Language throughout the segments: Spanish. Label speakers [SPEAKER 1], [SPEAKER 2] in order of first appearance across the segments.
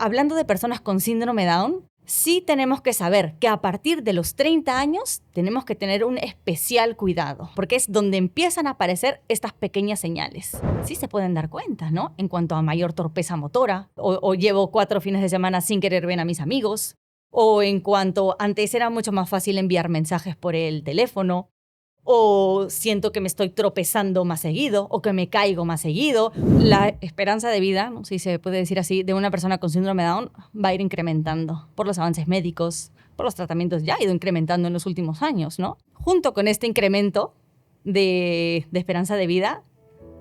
[SPEAKER 1] Hablando de personas con síndrome Down, sí tenemos que saber que a partir de los 30 años tenemos que tener un especial cuidado, porque es donde empiezan a aparecer estas pequeñas señales. Sí se pueden dar cuenta, ¿no? En cuanto a mayor torpeza motora, o llevo 4 fines de semana sin querer ver a mis amigos, o en cuanto antes era mucho más fácil enviar mensajes por el teléfono, o siento que me estoy tropezando más seguido, o que me caigo más seguido. La esperanza de vida, ¿no? Si se puede decir así, de una persona con síndrome Down va a ir incrementando por los avances médicos, por los tratamientos, ya ha ido incrementando en los últimos años, ¿no? Junto con este incremento de esperanza de vida,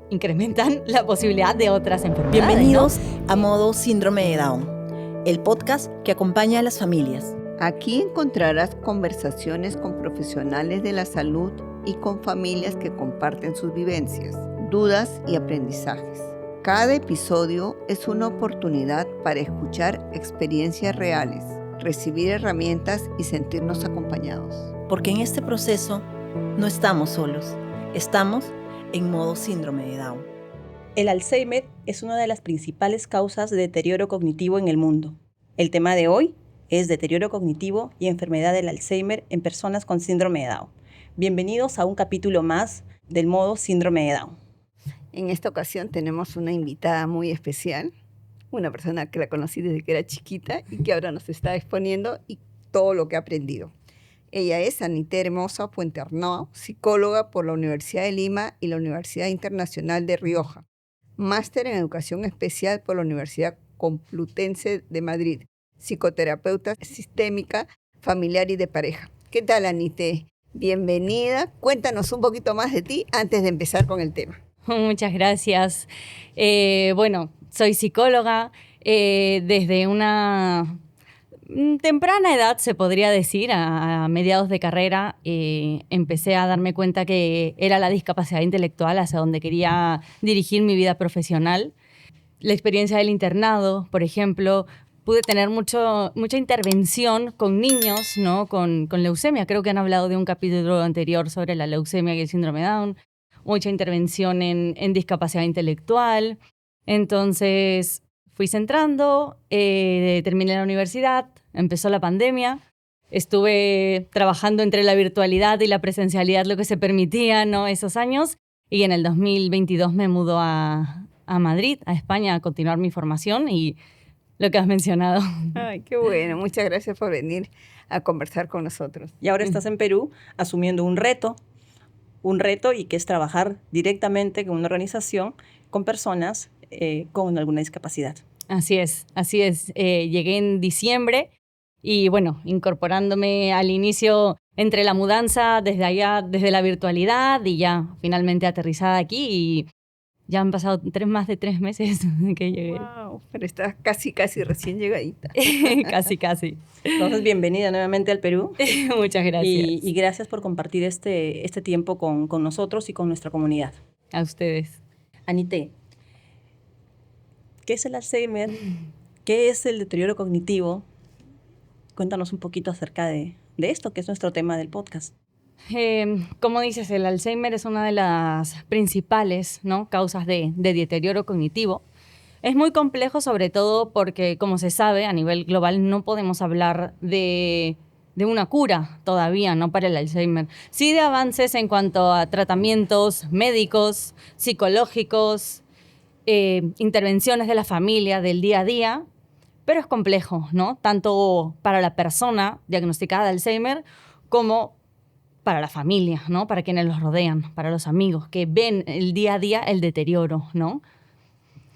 [SPEAKER 1] incrementan la posibilidad de otras enfermedades.
[SPEAKER 2] Bienvenidos a Modo Síndrome de Down, el podcast que acompaña a las familias.
[SPEAKER 3] Aquí encontrarás conversaciones con profesionales de la salud y con familias que comparten sus vivencias, dudas y aprendizajes. Cada episodio es una oportunidad para escuchar experiencias reales, recibir herramientas y sentirnos acompañados.
[SPEAKER 2] Porque en este proceso no estamos solos, estamos en modo síndrome de Down.
[SPEAKER 4] El Alzheimer es una de las principales causas de deterioro cognitivo en el mundo. El tema de hoy es deterioro cognitivo y enfermedad del Alzheimer en personas con síndrome de Down. Bienvenidos a un capítulo más del modo síndrome de Down.
[SPEAKER 3] En esta ocasión tenemos una invitada muy especial, una persona que la conocí desde que era chiquita y que ahora nos está exponiendo y todo lo que ha aprendido. Ella es Anité Hermosa Puente Arnau, psicóloga por la Universidad de Lima y la Universidad Internacional de Rioja, máster en Educación Especial por la Universidad Complutense de Madrid, psicoterapeuta sistémica, familiar y de pareja. ¿Qué tal, Anité? Bienvenida. Cuéntanos un poquito más de ti antes de empezar con el tema.
[SPEAKER 1] Muchas gracias. Bueno, soy psicóloga desde una temprana edad, se podría decir, a mediados de carrera. Empecé a darme cuenta que era la discapacidad intelectual hacia donde quería dirigir mi vida profesional. La experiencia del internado, por ejemplo, pude tener mucha intervención con niños, ¿no? Con leucemia. Creo que han hablado de un capítulo anterior sobre la leucemia y el síndrome Down. Mucha intervención en discapacidad intelectual. Entonces fui centrando, terminé la universidad, empezó la pandemia. Estuve trabajando entre la virtualidad y la presencialidad, lo que se permitía, ¿no? Esos años. Y en el 2022 me mudó a Madrid, a España, a continuar mi formación y lo que has mencionado.
[SPEAKER 3] Ay, qué bueno. Muchas gracias por venir a conversar con nosotros.
[SPEAKER 4] Y ahora estás en Perú asumiendo un reto y que es trabajar directamente con una organización con personas con alguna discapacidad.
[SPEAKER 1] Así es. Llegué en diciembre y bueno, incorporándome al inicio entre la mudanza desde allá, desde la virtualidad y ya finalmente aterrizada aquí y ya han pasado más de 3 meses que llegué.
[SPEAKER 3] Wow, pero estás casi recién llegadita.
[SPEAKER 1] Casi.
[SPEAKER 4] Entonces, bienvenida nuevamente al Perú.
[SPEAKER 1] Muchas gracias.
[SPEAKER 4] Y gracias por compartir este tiempo con nosotros y con nuestra comunidad.
[SPEAKER 1] A ustedes.
[SPEAKER 4] Anité, ¿qué es el Alzheimer? ¿Qué es el deterioro cognitivo? Cuéntanos un poquito acerca de esto, que es nuestro tema del podcast.
[SPEAKER 1] Como dices, el Alzheimer es una de las principales, ¿no?, causas de deterioro cognitivo. Es muy complejo, sobre todo porque, como se sabe, a nivel global no podemos hablar de una cura todavía, ¿no?, para el Alzheimer. Sí de avances en cuanto a tratamientos médicos, psicológicos, intervenciones de la familia, del día a día, pero es complejo, ¿no?, tanto para la persona diagnosticada de Alzheimer como para la familia, ¿no?, para quienes los rodean, para los amigos que ven el día a día el deterioro, ¿no?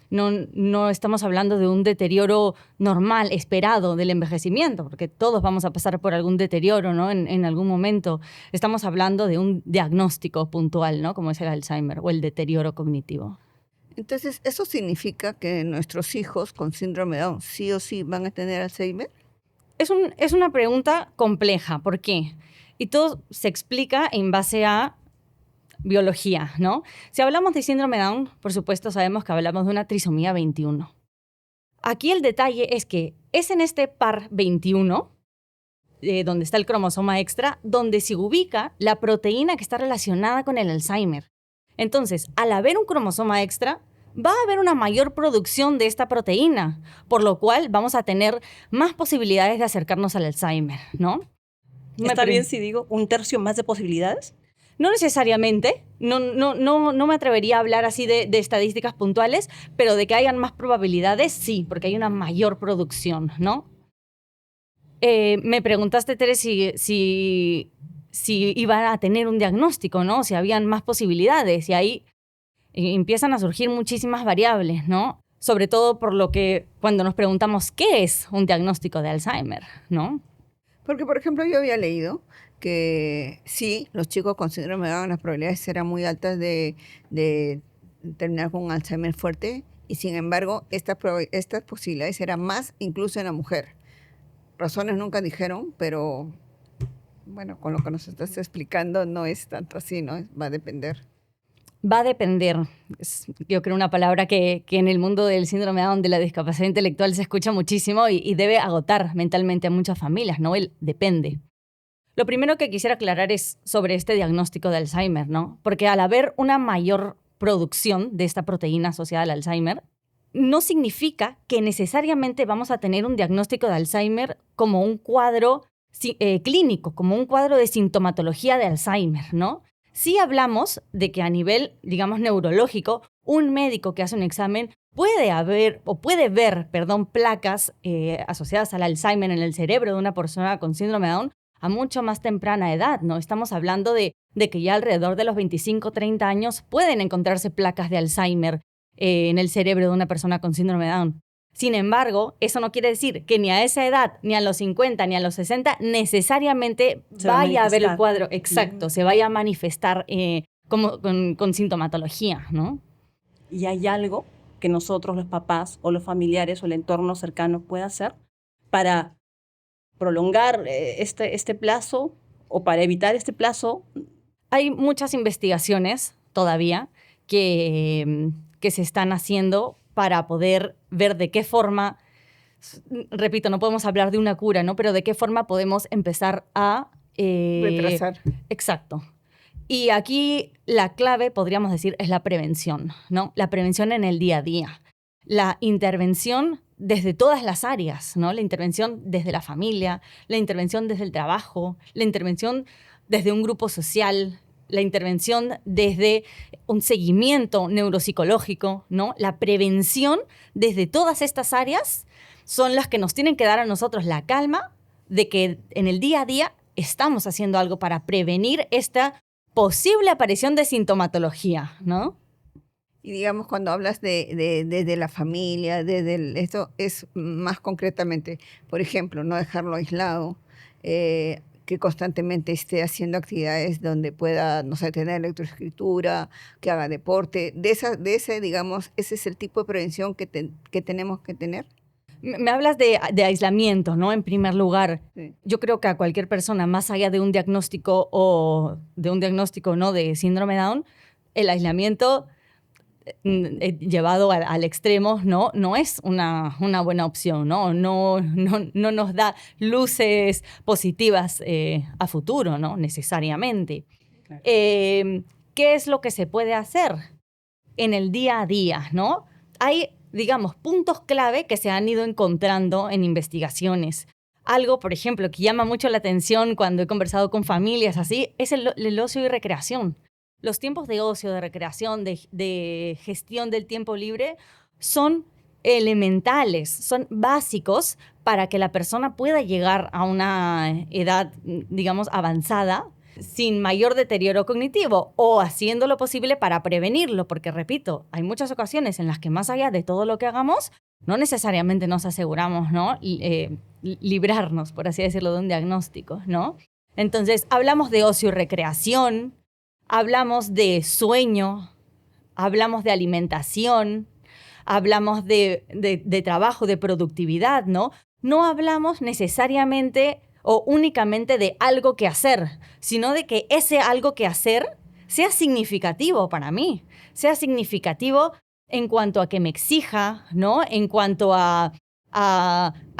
[SPEAKER 1] No estamos hablando de un deterioro normal, esperado del envejecimiento, porque todos vamos a pasar por algún deterioro, ¿no?, en algún momento. Estamos hablando de un diagnóstico puntual, ¿no?, como es el Alzheimer o el deterioro cognitivo.
[SPEAKER 3] Entonces, ¿eso significa que nuestros hijos con síndrome de Down sí o sí van a tener Alzheimer?
[SPEAKER 1] Es una pregunta compleja. ¿Por qué? Y todo se explica en base a biología, ¿no? Si hablamos de síndrome Down, por supuesto sabemos que hablamos de una trisomía 21. Aquí el detalle es que es en este par 21, donde está el cromosoma extra, donde se ubica la proteína que está relacionada con el Alzheimer. Entonces, al haber un cromosoma extra, va a haber una mayor producción de esta proteína, por lo cual vamos a tener más posibilidades de acercarnos al Alzheimer, ¿no?
[SPEAKER 4] ¿Está bien si digo 1/3 más de posibilidades?
[SPEAKER 1] No necesariamente, no me atrevería a hablar así de estadísticas puntuales, pero de que hayan más probabilidades, sí, porque hay una mayor producción, ¿no? Me preguntaste, Tere, si iban a tener un diagnóstico, ¿no? Si habían más posibilidades, y ahí empiezan a surgir muchísimas variables, ¿no? Sobre todo por lo que cuando nos preguntamos qué es un diagnóstico de Alzheimer, ¿no?
[SPEAKER 3] Porque, por ejemplo, yo había leído que sí, los chicos con síndrome de Down, las probabilidades eran muy altas de terminar con un Alzheimer fuerte, y sin embargo, estas posibilidades eran más incluso en la mujer. Razones nunca dijeron, pero bueno, con lo que nos estás explicando no es tanto así, ¿no? Va a depender.
[SPEAKER 1] Va a depender. Yo creo una palabra que en el mundo del síndrome de Down, de la discapacidad intelectual, se escucha muchísimo y debe agotar mentalmente a muchas familias, ¿no? El depende. Lo primero que quisiera aclarar es sobre este diagnóstico de Alzheimer, ¿no? Porque al haber una mayor producción de esta proteína asociada al Alzheimer, no significa que necesariamente vamos a tener un diagnóstico de Alzheimer como un cuadro clínico, como un cuadro de sintomatología de Alzheimer, ¿no? Sí hablamos de que a nivel, digamos, neurológico, un médico que hace un examen puede ver, placas asociadas al Alzheimer en el cerebro de una persona con síndrome de Down a mucho más temprana edad, ¿no? Estamos hablando de que ya alrededor de los 25, 30 años pueden encontrarse placas de Alzheimer en el cerebro de una persona con síndrome de Down. Sin embargo, eso no quiere decir que ni a esa edad, ni a los 50, ni a los 60, necesariamente vaya a haber el cuadro exacto, se vaya a manifestar con sintomatología, ¿no?
[SPEAKER 4] ¿Y hay algo que nosotros, los papás o los familiares o el entorno cercano pueda hacer para prolongar este plazo o para evitar este plazo?
[SPEAKER 1] Hay muchas investigaciones todavía que se están haciendo para poder ver de qué forma, repito, no podemos hablar de una cura, ¿no? Pero de qué forma podemos empezar a
[SPEAKER 3] retrasar.
[SPEAKER 1] Exacto. Y aquí la clave, podríamos decir, es la prevención, ¿no? La prevención en el día a día. La intervención desde todas las áreas, ¿no? La intervención desde la familia, la intervención desde el trabajo, la intervención desde un grupo social, la intervención desde un seguimiento neuropsicológico, ¿no? La prevención desde todas estas áreas son las que nos tienen que dar a nosotros la calma de que en el día a día estamos haciendo algo para prevenir esta posible aparición de sintomatología, ¿no?
[SPEAKER 3] Y digamos, cuando hablas de la familia, esto es más concretamente, por ejemplo, no dejarlo aislado, que constantemente esté haciendo actividades donde pueda, no sé, tener lectoescritura, que haga deporte. Digamos, ese es el tipo de prevención que tenemos que tener.
[SPEAKER 1] Me hablas de aislamiento, ¿no? En primer lugar,
[SPEAKER 3] Sí.
[SPEAKER 1] yo creo que a cualquier persona, más allá de un diagnóstico ¿no? de síndrome de Down, el aislamiento llevado al extremo no es una buena opción, ¿no? No nos da luces positivas a futuro, ¿no? Necesariamente.
[SPEAKER 4] Claro.
[SPEAKER 1] ¿Qué es lo que se puede hacer en el día a día, ¿no? Hay, digamos, puntos clave que se han ido encontrando en investigaciones. Algo, por ejemplo, que llama mucho la atención cuando he conversado con familias así, es el ocio y recreación. Los tiempos de ocio, de recreación, de gestión del tiempo libre son elementales, son básicos para que la persona pueda llegar a una edad, digamos, avanzada sin mayor deterioro cognitivo o haciendo lo posible para prevenirlo, porque, repito, hay muchas ocasiones en las que más allá de todo lo que hagamos, no necesariamente nos aseguramos, ¿no? Librarnos, por así decirlo, de un diagnóstico, ¿no? Entonces, hablamos de ocio y recreación, hablamos de sueño, hablamos de alimentación, hablamos de trabajo, de productividad, ¿no? No hablamos necesariamente o únicamente de algo que hacer, sino de que ese algo que hacer sea significativo para mí, sea significativo en cuanto a que me exija, ¿no? En cuanto a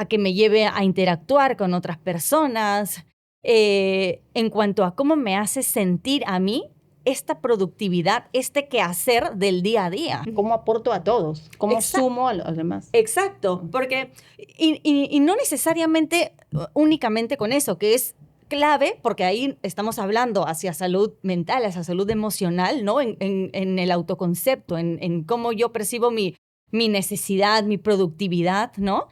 [SPEAKER 1] que me lleve a interactuar con otras personas, en cuanto a cómo me hace sentir a mí esta productividad, este quehacer del día a día.
[SPEAKER 4] ¿Cómo aporto a todos? ¿Cómo
[SPEAKER 1] Exacto.
[SPEAKER 4] sumo a los demás?
[SPEAKER 1] Exacto, porque y no necesariamente únicamente con eso, que es clave, porque ahí estamos hablando hacia salud mental, hacia salud emocional, ¿no? En el autoconcepto, en cómo yo percibo mi necesidad, mi productividad, ¿no?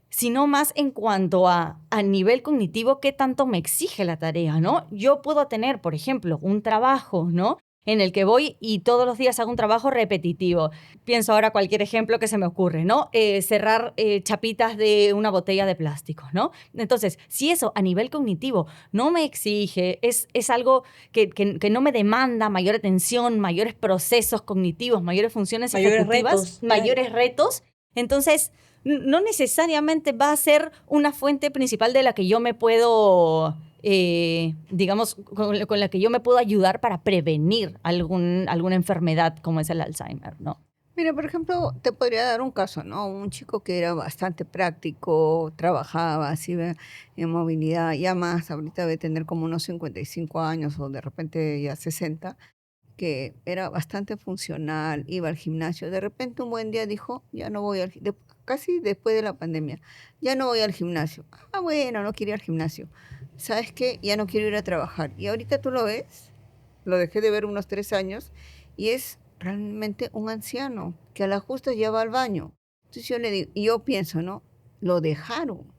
[SPEAKER 1] Sino más en cuanto a nivel cognitivo, qué tanto me exige la tarea, ¿no? Yo puedo tener, por ejemplo, un trabajo, ¿no? En el que voy y todos los días hago un trabajo repetitivo. Pienso ahora cualquier ejemplo que se me ocurre, ¿no? Cerrar chapitas de una botella de plástico, ¿no? Entonces, si eso a nivel cognitivo no me exige, es algo que no me demanda mayor atención, mayores procesos cognitivos, mayores funciones ejecutivas, mayores retos, entonces no necesariamente va a ser una fuente principal de la que yo me puedo... digamos, con la que yo me puedo ayudar para prevenir alguna enfermedad como es el Alzheimer, ¿no?
[SPEAKER 3] Mira, por ejemplo, te podría dar un caso, ¿no? Un chico que era bastante práctico, trabajaba así en movilidad, ya más, ahorita debe tener como unos 55 años o de repente ya 60, que era bastante funcional, iba al gimnasio. De repente un buen día dijo, ya no voy casi después de la pandemia, ya no voy al gimnasio. Ah, bueno, no quiero ir al gimnasio. ¿Sabes qué? Ya no quiero ir a trabajar. Y ahorita tú lo ves, lo dejé de ver unos 3 años, y es realmente un anciano que a la justa ya va al baño. Entonces yo le digo, y yo pienso, ¿no? Lo dejaron.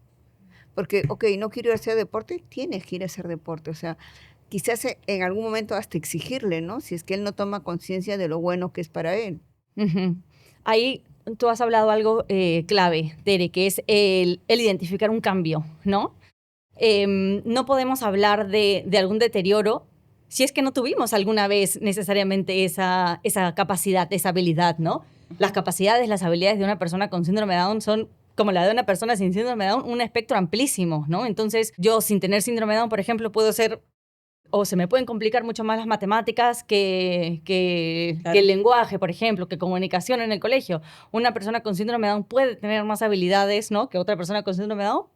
[SPEAKER 3] Porque, ok, no quiero ir a hacer deporte, tienes que ir a hacer deporte. O sea, quizás en algún momento hasta exigirle, ¿no? Si es que él no toma conciencia de lo bueno que es para él.
[SPEAKER 1] Uh-huh. Ahí tú has hablado algo clave, Tere, que es el identificar un cambio, ¿no? No podemos hablar de algún deterioro si es que no tuvimos alguna vez necesariamente esa capacidad, esa habilidad, ¿no? Las capacidades, las habilidades de una persona con síndrome de Down son, como la de una persona sin síndrome de Down, un espectro amplísimo, ¿no? Entonces, yo sin tener síndrome de Down, por ejemplo, puedo ser, o se me pueden complicar mucho más las matemáticas que el lenguaje, por ejemplo, que comunicación en el colegio. Una persona con síndrome de Down puede tener más habilidades, ¿no?, que otra persona con síndrome de Down,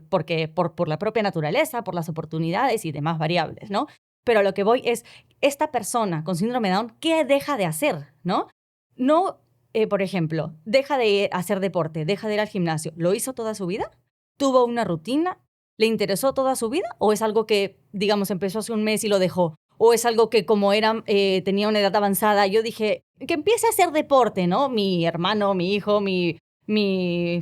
[SPEAKER 1] porque por la propia naturaleza, por las oportunidades y demás variables, ¿no? Pero a lo que voy es, esta persona con síndrome de Down, ¿qué deja de hacer, no? No, por ejemplo, deja de hacer deporte, deja de ir al gimnasio. ¿Lo hizo toda su vida? ¿Tuvo una rutina? ¿Le interesó toda su vida? ¿O es algo que, digamos, empezó hace un mes y lo dejó? ¿O es algo que como tenía una edad avanzada, yo dije, que empiece a hacer deporte, ¿no? Mi hermano, mi hijo, mi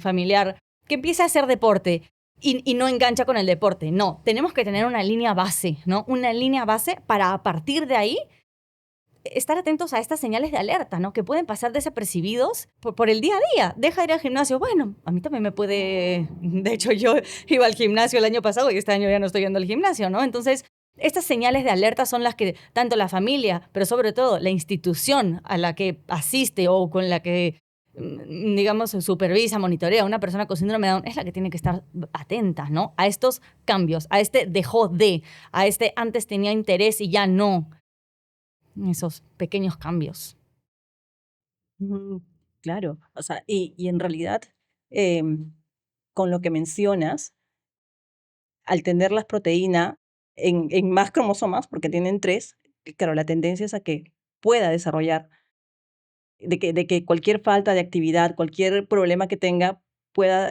[SPEAKER 1] familiar, que empiece a hacer deporte. Y no engancha con el deporte. No, tenemos que tener una línea base, ¿no? Una línea base para a partir de ahí estar atentos a estas señales de alerta, ¿no? Que pueden pasar desapercibidos por el día a día. Deja de ir al gimnasio. Bueno, a mí también me puede... De hecho, yo iba al gimnasio el año pasado y este año ya no estoy yendo al gimnasio, ¿no? Entonces, estas señales de alerta son las que tanto la familia, pero sobre todo la institución a la que asiste o con la que, digamos, supervisa, monitorea a una persona con síndrome de Down, es la que tiene que estar atenta, ¿no? A estos cambios, a este dejó de, a este antes tenía interés y ya no. Esos pequeños cambios.
[SPEAKER 4] Claro, o sea, y en realidad, con lo que mencionas, al tener las proteínas en más cromosomas, porque tienen 3, claro, la tendencia es a que pueda desarrollar de que cualquier falta de actividad, cualquier problema que tenga pueda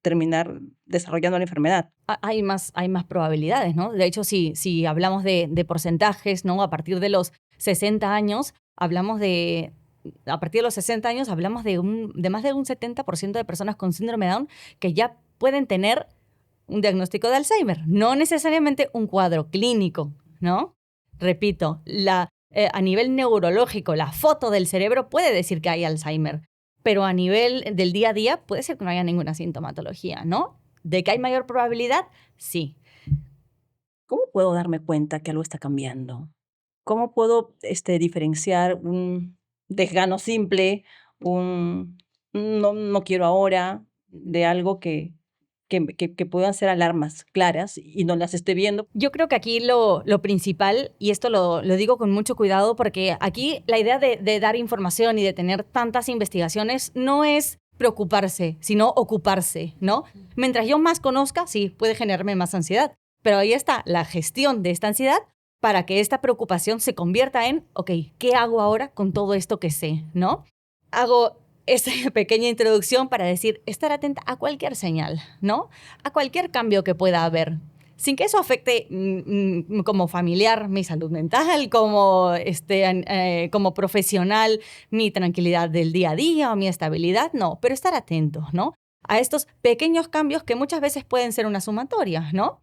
[SPEAKER 4] terminar desarrollando la enfermedad.
[SPEAKER 1] Hay más probabilidades, ¿no? De hecho, si hablamos de porcentajes, ¿no? A partir de los 60 años, hablamos de más de un 70% de personas con síndrome de Down que ya pueden tener un diagnóstico de Alzheimer. No necesariamente un cuadro clínico, ¿no? Repito, a nivel neurológico, la foto del cerebro puede decir que hay Alzheimer, pero a nivel del día a día puede ser que no haya ninguna sintomatología, ¿no? ¿De que hay mayor probabilidad? Sí.
[SPEAKER 4] ¿Cómo puedo darme cuenta que algo está cambiando? ¿Cómo puedo diferenciar un desgano simple, un no quiero ahora, de algo que puedan ser alarmas claras y no las esté viendo?
[SPEAKER 1] Yo creo que aquí lo principal, y esto lo digo con mucho cuidado, porque aquí la idea de dar información y de tener tantas investigaciones no es preocuparse, sino ocuparse, ¿no? Mientras yo más conozca, sí, puede generarme más ansiedad, pero ahí está la gestión de esta ansiedad para que esta preocupación se convierta en, ok, ¿qué hago ahora con todo esto que sé? ¿No? Hago esa pequeña introducción para decir, estar atenta a cualquier señal, ¿no? A cualquier cambio que pueda haber, sin que eso afecte como familiar mi salud mental, como profesional mi tranquilidad del día a día o mi estabilidad, no, pero estar atentos, ¿no? A estos pequeños cambios que muchas veces pueden ser una sumatoria, ¿no?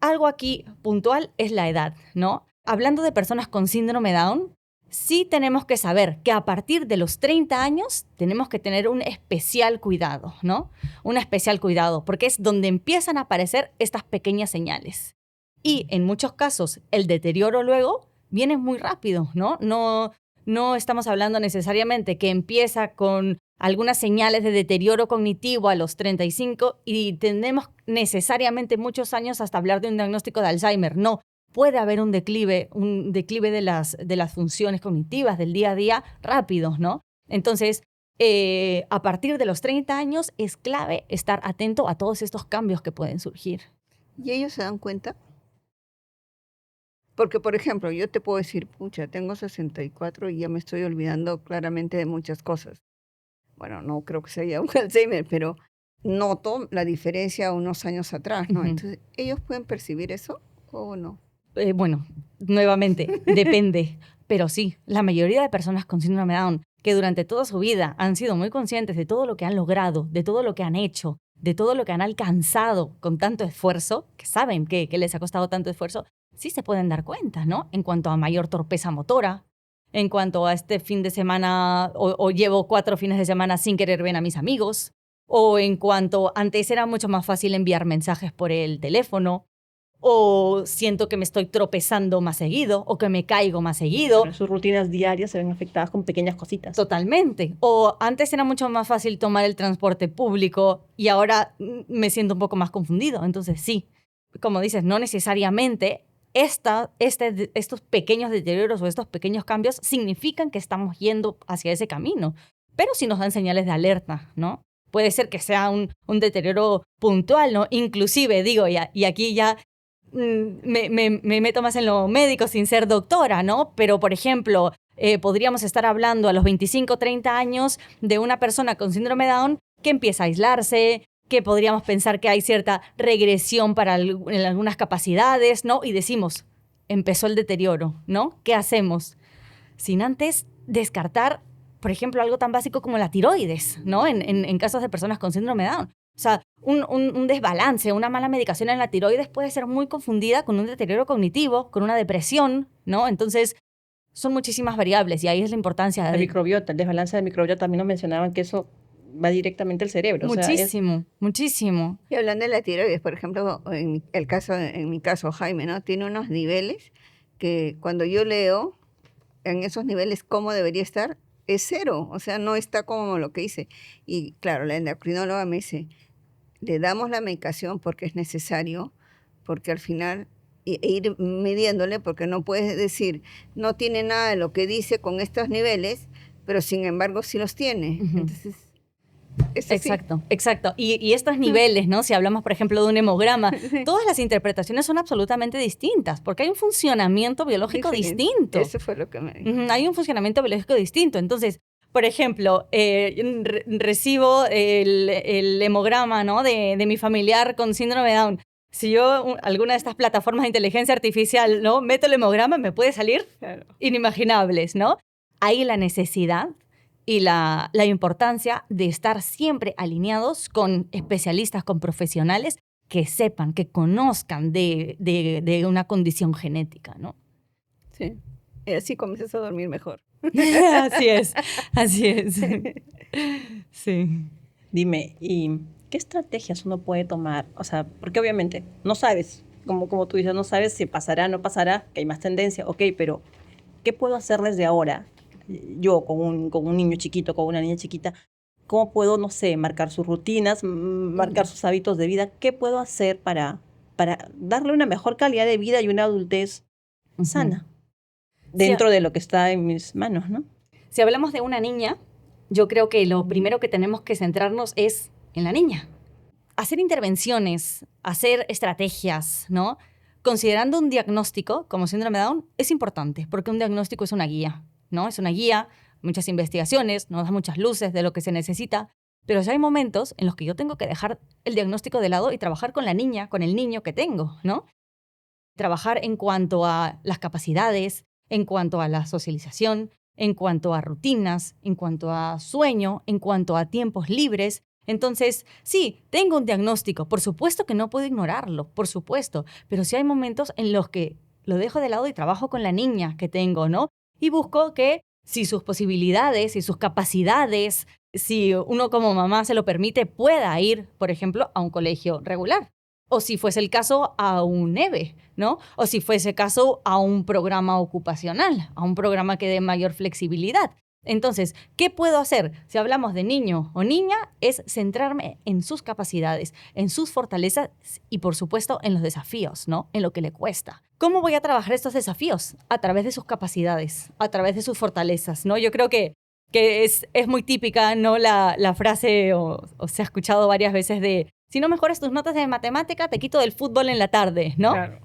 [SPEAKER 1] Algo aquí puntual es la edad, ¿no? Hablando de personas con síndrome Down, sí tenemos que saber que a partir de los 30 años tenemos que tener un especial cuidado, ¿no? Un especial cuidado, porque es donde empiezan a aparecer estas pequeñas señales. Y en muchos casos el deterioro luego viene muy rápido, ¿no? No estamos hablando necesariamente que empieza con algunas señales de deterioro cognitivo a los 35 y tenemos necesariamente muchos años hasta hablar de un diagnóstico de Alzheimer. No, puede haber un declive de las funciones cognitivas del día a día rápidos, ¿no? Entonces, a partir de los 30 años es clave estar atento a todos estos cambios que pueden surgir.
[SPEAKER 3] ¿Y ellos se dan cuenta? Porque, por ejemplo, yo te puedo decir, pucha, tengo 64 y ya me estoy olvidando claramente de muchas cosas. Bueno, no creo que sea un Alzheimer, pero noto la diferencia unos años atrás, ¿no?
[SPEAKER 1] Ujú.
[SPEAKER 3] Entonces, ¿ellos pueden percibir eso o no?
[SPEAKER 1] Bueno, nuevamente, depende. Pero sí, la mayoría de personas con síndrome Down que durante toda su vida han sido muy conscientes de todo lo que han logrado, de todo lo que han hecho, de todo lo que han alcanzado con tanto esfuerzo, que saben que les ha costado tanto esfuerzo, sí se pueden dar cuenta, ¿no? En cuanto a mayor torpeza motora, en cuanto a este fin de semana o llevo 4 fines de semana sin querer ver a mis amigos, o en cuanto antes era mucho más fácil enviar mensajes por el teléfono, o siento que me estoy tropezando más seguido, o que me caigo más seguido.
[SPEAKER 4] Pero sus rutinas diarias se ven afectadas con pequeñas cositas.
[SPEAKER 1] Totalmente. O antes era mucho más fácil tomar el transporte público y ahora me siento un poco más confundido. Entonces sí, como dices, no necesariamente estos pequeños deterioros o estos pequeños cambios significan que estamos yendo hacia ese camino, pero sí nos dan señales de alerta, ¿no? Puede ser que sea un deterioro puntual, ¿no? Inclusive, digo, y aquí ya me meto más en lo médico sin ser doctora, ¿no? Pero, por ejemplo, podríamos estar hablando a los 25, 30 años de una persona con síndrome Down que empieza a aislarse, que podríamos pensar que hay cierta regresión en algunas capacidades, ¿no? Y decimos, empezó el deterioro, ¿no? ¿Qué hacemos? Sin antes descartar, por ejemplo, algo tan básico como la tiroides, ¿no? En casos de personas con síndrome Down. O sea, un desbalance, una mala medicación en la tiroides puede ser muy confundida con un deterioro cognitivo, con una depresión, ¿no? Entonces, son muchísimas variables y ahí es la importancia
[SPEAKER 4] La microbiota, el desbalance de microbiota, también nos mencionaban que eso va directamente al cerebro.
[SPEAKER 1] Muchísimo, muchísimo.
[SPEAKER 3] Y hablando de la tiroides, por ejemplo, en mi caso, Jaime, ¿no? Tiene unos niveles que cuando yo leo en esos niveles cómo debería estar, es 0. O sea, no está como lo que dice. Y claro, la endocrinóloga me dice, le damos la medicación porque es necesario, porque al final ir midiéndole, porque no puedes decir, no tiene nada de lo que dice con estos niveles, pero sin embargo sí los tiene.
[SPEAKER 1] Ujú.
[SPEAKER 3] Entonces,
[SPEAKER 1] Exacto, exacto. Y estos niveles, ¿no? Si hablamos, por ejemplo, de un hemograma, todas las interpretaciones son absolutamente distintas, porque hay un funcionamiento biológico distinto.
[SPEAKER 3] Eso fue lo que me dijo.
[SPEAKER 1] Hay un funcionamiento biológico distinto. Entonces, por ejemplo, recibo el hemograma, ¿no? de mi familiar con síndrome de Down. Si yo, alguna de estas plataformas de inteligencia artificial, ¿no? Meto el hemograma, me puede salir inimaginables, ¿no? Hay la necesidad y la importancia de estar siempre alineados con especialistas, con profesionales que sepan, que conozcan de una condición genética, ¿no?
[SPEAKER 3] Sí. Y así comienzas a dormir mejor.
[SPEAKER 1] Así es, así es. Sí.
[SPEAKER 4] Dime, ¿y qué estrategias uno puede tomar? O sea, porque obviamente no sabes, como tú dices, no sabes si pasará, no pasará, que hay más tendencia, ok, pero ¿qué puedo hacer desde ahora? Yo con un niño chiquito, con una niña chiquita, ¿cómo puedo, no sé, marcar sus rutinas, marcar sus hábitos de vida? ¿Qué puedo hacer para darle una mejor calidad de vida y una adultez sana? Dentro de lo que está en mis manos, ¿no?
[SPEAKER 1] Si hablamos de una niña, yo creo que lo primero que tenemos que centrarnos es en la niña. Hacer intervenciones, hacer estrategias, ¿no? considerando un diagnóstico como síndrome de Down, es importante, porque un diagnóstico es una guía, ¿no? Es una guía, muchas investigaciones, nos da muchas luces de lo que se necesita, pero ya hay momentos en los que yo tengo que dejar el diagnóstico de lado y trabajar con la niña, con el niño que tengo, ¿no? Trabajar en cuanto a las capacidades, en cuanto a la socialización, en cuanto a rutinas, en cuanto a sueño, en cuanto a tiempos libres. Entonces, sí, tengo un diagnóstico. Por supuesto que no puedo ignorarlo, por supuesto. Pero sí hay momentos en los que lo dejo de lado y trabajo con la niña que tengo, ¿no? Y busco que si sus posibilidades, si sus capacidades, si uno como mamá se lo permite, pueda ir, por ejemplo, a un colegio regular. O si fuese el caso, a un EVE, ¿no? O si fuese el caso, a un programa ocupacional, a un programa que dé mayor flexibilidad. Entonces, ¿qué puedo hacer? Si hablamos de niño o niña, es centrarme en sus capacidades, en sus fortalezas y, por supuesto, en los desafíos, ¿no? En lo que le cuesta. ¿Cómo voy a trabajar estos desafíos? A través de sus capacidades, a través de sus fortalezas, ¿no? Yo creo que es muy típica, ¿no? La frase, o se ha escuchado varias veces de, si no mejoras tus notas de matemática, te quito del fútbol en la tarde, ¿no?
[SPEAKER 3] Claro.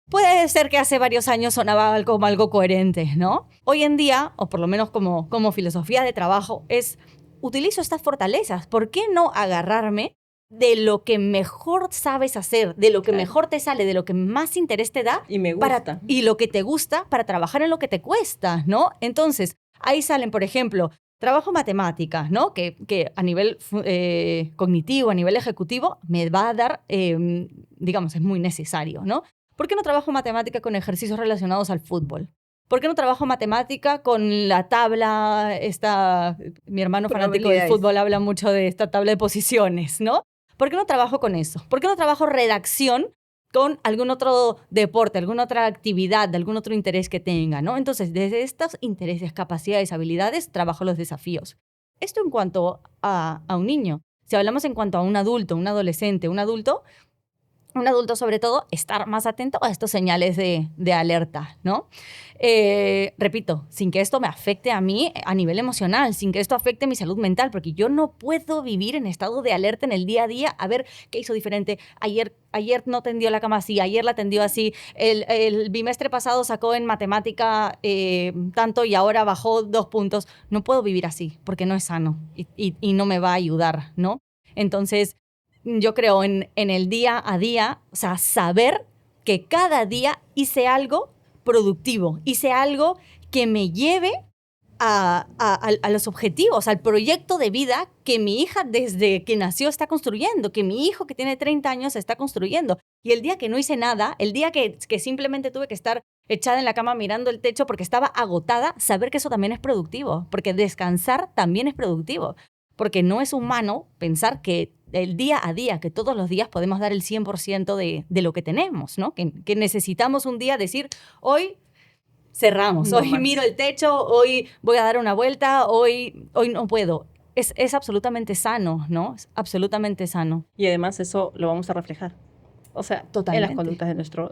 [SPEAKER 1] Puede ser que hace varios años sonaba como algo coherente, ¿no? Hoy en día, o por lo menos como filosofía de trabajo, es utilizo estas fortalezas. ¿Por qué no agarrarme de lo que mejor sabes hacer, de lo que mejor te sale, de lo que más interés te da?
[SPEAKER 4] Y me gusta.
[SPEAKER 1] Y lo que te gusta para trabajar en lo que te cuesta, ¿no? Entonces, ahí salen, por ejemplo, trabajo matemáticas, ¿no? Que a nivel cognitivo, a nivel ejecutivo, me va a dar, digamos, es muy necesario, ¿no? ¿Por qué no trabajo matemática con ejercicios relacionados al fútbol? ¿Por qué no trabajo matemática con la tabla, mi hermano fanático del fútbol habla mucho de esta tabla de posiciones, ¿no? ¿Por qué no trabajo con eso? ¿Por qué no trabajo redacción con algún otro deporte, alguna otra actividad, algún otro interés que tenga, ¿no? Entonces, desde estos intereses, capacidades, habilidades, trabajo los desafíos. Esto en cuanto a un niño. Si hablamos en cuanto a un adulto, un adolescente, un adulto sobre todo, estar más atento a estos señales de alerta, ¿no? Repito, sin que esto me afecte a mí a nivel emocional, sin que esto afecte mi salud mental, porque yo no puedo vivir en estado de alerta en el día a día a ver qué hizo diferente. Ayer no tendió la cama así, ayer la tendió así, el bimestre pasado sacó en matemática tanto y ahora bajó 2 puntos. No puedo vivir así, porque no es sano y no me va a ayudar, ¿no? Entonces, yo creo en el día a día, o sea, saber que cada día hice algo productivo, hice algo que me lleve a los objetivos, al proyecto de vida que mi hija desde que nació está construyendo, que mi hijo que tiene 30 años está construyendo. Y el día que no hice nada, el día que simplemente tuve que estar echada en la cama mirando el techo porque estaba agotada, saber que eso también es productivo, porque descansar también es productivo. Porque no es humano pensar que el día a día, que todos los días podemos dar el 100% de lo que tenemos, ¿no? Que necesitamos un día decir, hoy cerramos,
[SPEAKER 4] No
[SPEAKER 1] hoy
[SPEAKER 4] más.
[SPEAKER 1] miro el techo, hoy voy a dar una vuelta, hoy no puedo. Es absolutamente sano, ¿no? Es absolutamente sano.
[SPEAKER 4] Y además eso lo vamos a reflejar. O sea,
[SPEAKER 1] Totalmente.
[SPEAKER 4] en las conductas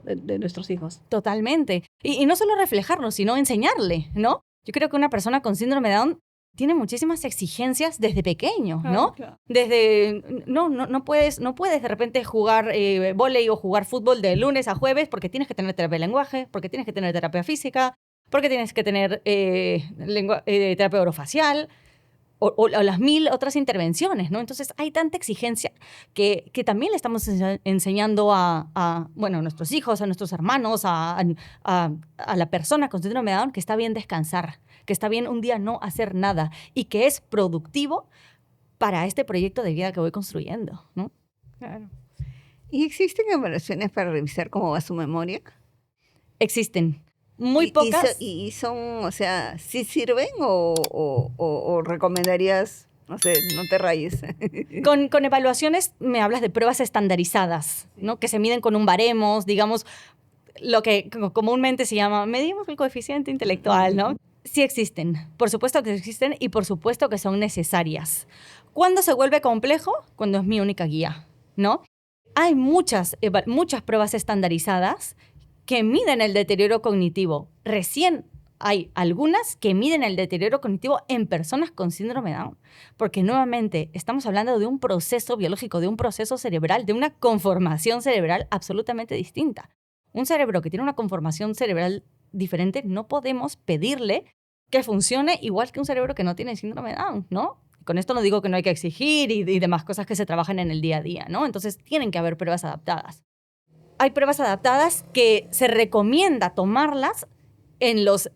[SPEAKER 4] de nuestros hijos.
[SPEAKER 1] Totalmente. Y no solo reflejarlo, sino enseñarle, ¿no? Yo creo que una persona con síndrome de Down tiene muchísimas exigencias desde pequeño, ¿no?
[SPEAKER 3] Claro.
[SPEAKER 1] Desde, no puedes de repente jugar vóley o jugar fútbol de lunes a jueves porque tienes que tener terapia de lenguaje, porque tienes que tener terapia física, porque tienes que tener terapia orofacial o las 1000 otras intervenciones, ¿no? Entonces hay tanta exigencia que también le estamos enseñando a nuestros hijos, a nuestros hermanos, a la persona con síndrome de Down que está bien descansar, que está bien un día no hacer nada y que es productivo para este proyecto de vida que voy construyendo, ¿no?
[SPEAKER 3] Claro. ¿Y existen evaluaciones para revisar cómo va su memoria?
[SPEAKER 1] Existen muy pocas.
[SPEAKER 3] Y son, o sea, ¿sí sirven o recomendarías, no sé, no te rayes?
[SPEAKER 1] Con evaluaciones me hablas de pruebas estandarizadas, ¿no? Que se miden con un baremos, digamos, lo que comúnmente se llama, medimos el coeficiente intelectual, ¿no? Sí existen, por supuesto que existen y por supuesto que son necesarias. ¿Cuándo se vuelve complejo? Cuando es mi única guía, ¿no? Hay muchas pruebas estandarizadas que miden el deterioro cognitivo. Recién hay algunas que miden el deterioro cognitivo en personas con síndrome de Down, porque nuevamente estamos hablando de un proceso biológico, de un proceso cerebral, de una conformación cerebral absolutamente distinta. Un cerebro que tiene una conformación cerebral diferente, no podemos pedirle que funcione igual que un cerebro que no tiene síndrome de Down, ¿no? Con esto no digo que no hay que exigir y demás cosas que se trabajan en el día a día, ¿no? Entonces tienen que haber pruebas adaptadas. Hay pruebas adaptadas que se recomienda tomarlas en los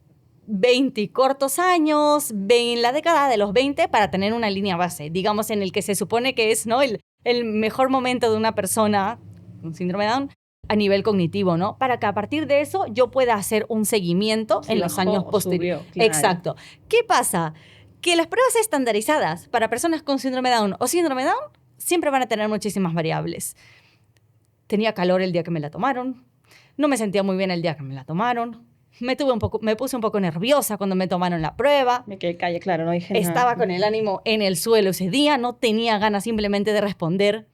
[SPEAKER 1] 20 cortos años, en la década de los 20, para tener una línea base, digamos, en el que se supone que es, ¿no?, el mejor momento de una persona con síndrome de Down a nivel cognitivo, ¿no? Para que a partir de eso yo pueda hacer un seguimiento en los años posteriores.
[SPEAKER 4] Claro.
[SPEAKER 1] Exacto. ¿Qué pasa? Que las pruebas estandarizadas para personas con síndrome de Down o síndrome de Down siempre van a tener muchísimas variables. Tenía calor el día que me la tomaron, no me sentía muy bien el día que me la tomaron, me puse un poco nerviosa cuando me tomaron la prueba.
[SPEAKER 4] Me quedé callada, claro, no dije nada.
[SPEAKER 1] Estaba con el ánimo en el suelo ese día, no tenía ganas simplemente de responder.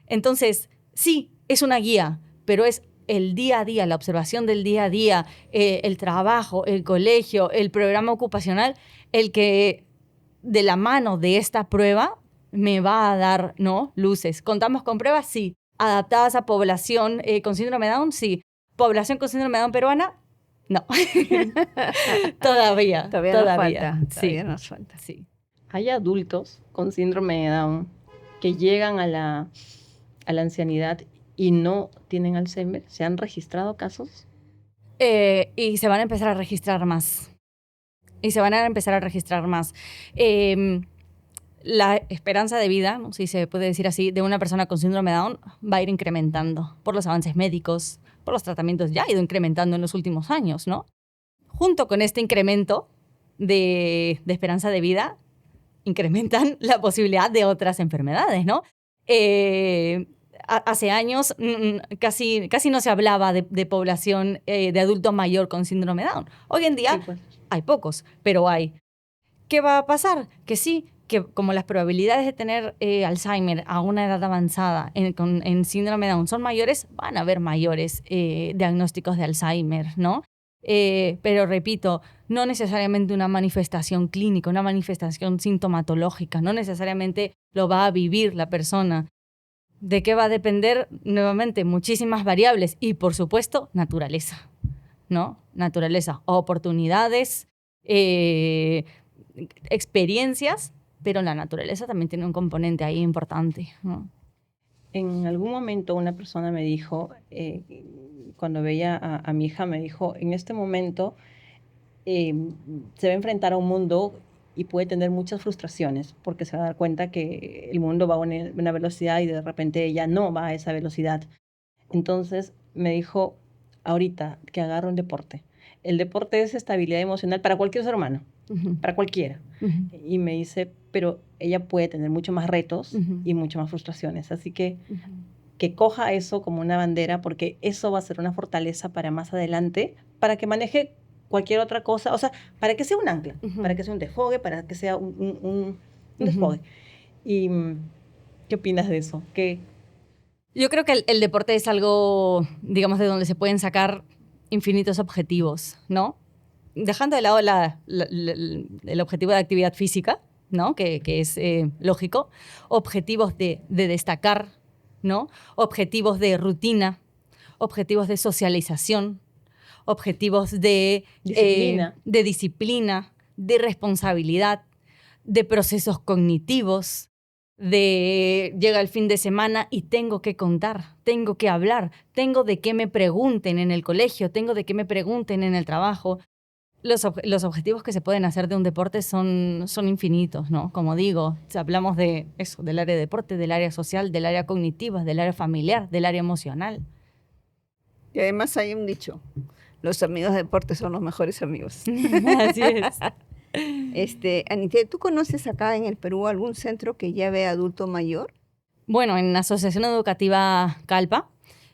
[SPEAKER 1] Entonces, sí, es una guía, pero es el día a día, la observación del día a día, el trabajo, el colegio, el programa ocupacional, el que de la mano de esta prueba me va a dar, ¿no?, luces. ¿Contamos con pruebas? Sí. ¿Adaptadas a población con síndrome de Down? Sí. ¿Población con síndrome de Down peruana? No. Todavía
[SPEAKER 3] Nos falta.
[SPEAKER 1] Sí.
[SPEAKER 3] Todavía nos falta.
[SPEAKER 1] Sí.
[SPEAKER 4] Hay adultos con síndrome de Down que llegan a la ancianidad y no tienen Alzheimer. ¿Se han registrado casos?
[SPEAKER 1] Y se van a empezar a registrar más. La esperanza de vida, ¿no?, si se puede decir así, de una persona con síndrome de Down va a ir incrementando por los avances médicos, por los tratamientos, ya ha ido incrementando en los últimos años, ¿no? Junto con este incremento de esperanza de vida, incrementan la posibilidad de otras enfermedades, ¿no? Hace años casi no se hablaba de población de adulto mayor con síndrome de Down. Hoy en día
[SPEAKER 4] Sí, pues.
[SPEAKER 1] hay pocos, pero hay. ¿Qué va a pasar? Que sí, que como las probabilidades de tener Alzheimer a una edad avanzada en síndrome de Down son mayores, van a haber mayores diagnósticos de Alzheimer, ¿no? Pero repito, no necesariamente una manifestación clínica, una manifestación sintomatológica, no necesariamente lo va a vivir la persona. ¿De qué va a depender? Nuevamente, muchísimas variables y, por supuesto, naturaleza, ¿no? Naturaleza, oportunidades, experiencias, pero la naturaleza también tiene un componente ahí importante, ¿no?
[SPEAKER 4] En algún momento una persona me dijo, cuando veía a mi hija, me dijo, en este momento se va a enfrentar a un mundo y puede tener muchas frustraciones porque se va a dar cuenta que el mundo va a una velocidad y de repente ella no va a esa velocidad. Entonces me dijo, ahorita que agarre un deporte. El deporte es estabilidad emocional para cualquier ser humano, para cualquiera. Y me dice, pero ella puede tener mucho más retos y mucho más frustraciones. Así que coja eso como una bandera porque eso va a ser una fortaleza para más adelante, para que maneje cualquier otra cosa, o sea, para que sea un ancla, para que sea un desfogue, para que sea un desfogue. ¿Y qué opinas de eso?
[SPEAKER 1] Yo creo que el deporte es algo, digamos, de donde se pueden sacar infinitos objetivos, ¿no? Dejando de lado el objetivo de actividad física, ¿no?, que es lógico, objetivos de destacar, ¿no?, objetivos de rutina, objetivos de socialización, objetivos de disciplina, de responsabilidad, de procesos cognitivos, de llega el fin de semana y tengo que contar, tengo que hablar, tengo de qué me pregunten en el colegio, tengo de qué me pregunten en el trabajo. Los objetivos que se pueden hacer de un deporte son infinitos, ¿no? Como digo, si hablamos de eso, del área de deporte, del área social, del área cognitiva, del área familiar, del área emocional.
[SPEAKER 3] Y además hay un dicho, los amigos de deporte son los mejores amigos.
[SPEAKER 1] Así es.
[SPEAKER 3] Anité, ¿tú conoces acá en el Perú algún centro que lleve adulto mayor?
[SPEAKER 1] Bueno, en la Asociación Educativa Calpa